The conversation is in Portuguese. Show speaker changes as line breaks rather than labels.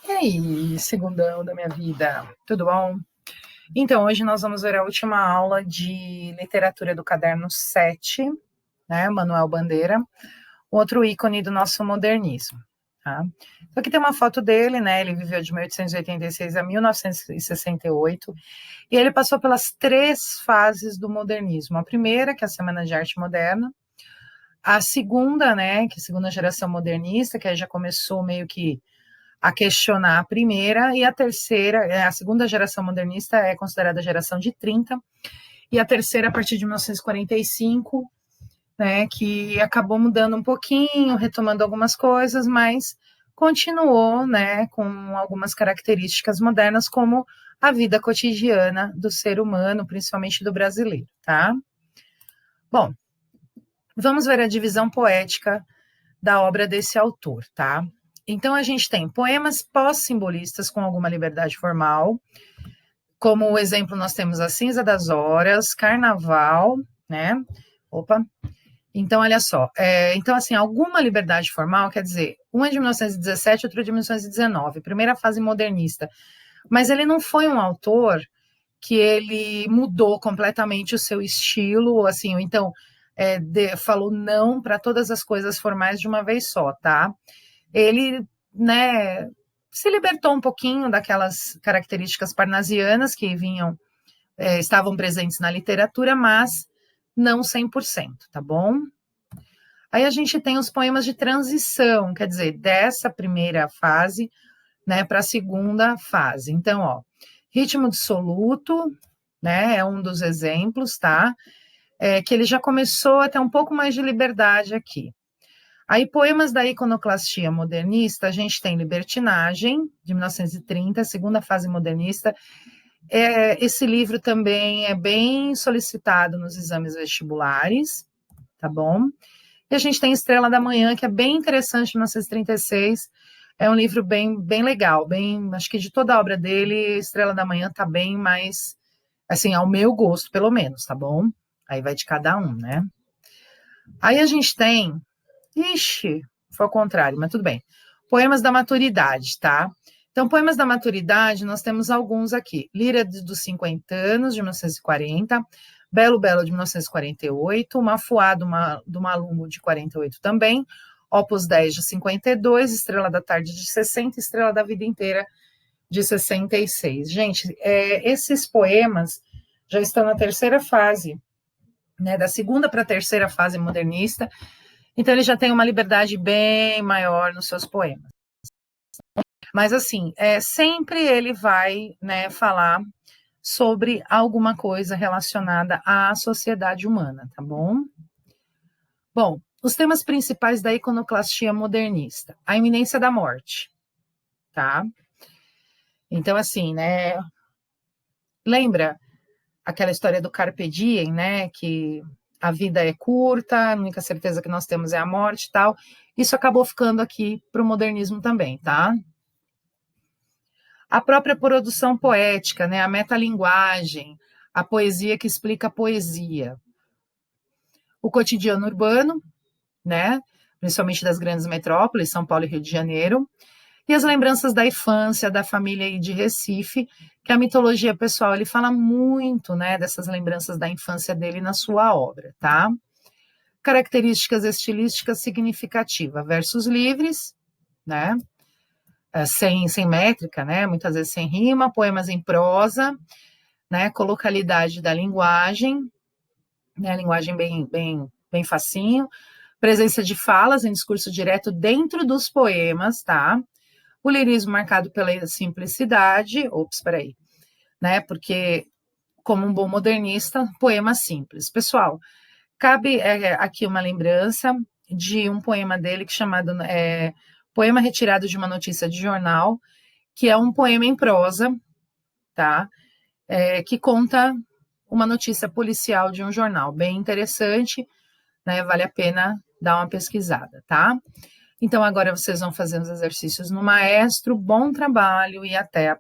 E aí, segundão da minha vida, tudo bom? Então, hoje nós vamos ver a última aula de literatura do caderno 7, né, Manuel Bandeira, outro ícone do nosso modernismo, tá? Então, aqui tem uma foto dele, né, ele viveu de 1886 a 1968, e ele passou pelas 3 fases do modernismo. A primeira, que é a Semana de Arte Moderna, a segunda, né, que é a segunda geração modernista, que aí já começou meio que a questionar a primeira, e a terceira, a segunda geração modernista é considerada a geração de 30, e a terceira a partir de 1945, né, que acabou mudando um pouquinho, retomando algumas coisas, mas continuou, né, com algumas características modernas, como a vida cotidiana do ser humano, principalmente do brasileiro, tá? Bom, vamos ver a divisão poética da obra desse autor, tá? Então, a gente tem poemas pós-simbolistas com alguma liberdade formal, como o exemplo nós temos A Cinza das Horas, Carnaval, né? Opa! Então, olha só, então, assim, alguma liberdade formal, quer dizer, um é de 1917, outro é de 1919, primeira fase modernista, mas ele não foi um autor que ele mudou completamente o seu estilo, assim, ou então falou não para todas as coisas formais de uma vez só, tá? Ele, né, se libertou um pouquinho daquelas características parnasianas que estavam presentes na literatura, mas não 100%, tá bom? Aí a gente tem os poemas de transição, quer dizer, dessa primeira fase, né, para a segunda fase. Então, ó, Ritmo Dissoluto, né, é um dos exemplos, tá? Que ele já começou a ter um pouco mais de liberdade aqui. Aí, poemas da iconoclastia modernista, a gente tem Libertinagem, de 1930, segunda fase modernista. Esse livro também é bem solicitado nos exames vestibulares, tá bom? E a gente tem Estrela da Manhã, que é bem interessante, de 1936. É um livro bem legal, acho que de toda a obra dele, Estrela da Manhã tá bem mais, assim, ao meu gosto, pelo menos, tá bom? Aí vai de cada um, né? Aí a gente tem Ixi, foi ao contrário, mas tudo bem. Poemas da maturidade, tá? Então, poemas da maturidade, nós temos alguns aqui. Lira dos 50 anos, de 1940, Belo Belo, de 1948, Mafuá, do Malungo, de 48 também, Opus 10, de 52, Estrela da Tarde, de 60, Estrela da Vida Inteira, de 66. Gente, esses poemas já estão na terceira fase, né, da segunda para a terceira fase modernista, então, ele já tem uma liberdade bem maior nos seus poemas. Mas, assim, sempre ele vai, né, falar sobre alguma coisa relacionada à sociedade humana, tá bom? Bom, os temas principais da iconoclastia modernista. A iminência da morte, tá? Então, assim, né, lembra aquela história do Carpe Diem, né, que a vida é curta, a única certeza que nós temos é a morte e tal. Isso acabou ficando aqui para o modernismo também, tá? A própria produção poética, né, a metalinguagem, a poesia que explica a poesia. O cotidiano urbano, né, principalmente das grandes metrópoles, São Paulo e Rio de Janeiro, e as lembranças da infância, da família e de Recife, que a mitologia pessoal, ele fala muito, né, dessas lembranças da infância dele na sua obra, tá? Características estilísticas significativas, versos livres, né, sem métrica, né, muitas vezes sem rima, poemas em prosa, né, colocalidade da linguagem, né, linguagem bem facinho, presença de falas em discurso direto dentro dos poemas, tá? O lirismo marcado pela simplicidade, né, porque como um bom modernista, poema simples. Pessoal, cabe aqui uma lembrança de um poema dele chamado Poema Retirado de uma Notícia de Jornal, que é um poema em prosa, tá? Que conta uma notícia policial de um jornal, bem interessante, né? Vale a pena dar uma pesquisada, tá? Então, agora vocês vão fazer os exercícios no Maestro. Bom trabalho e até a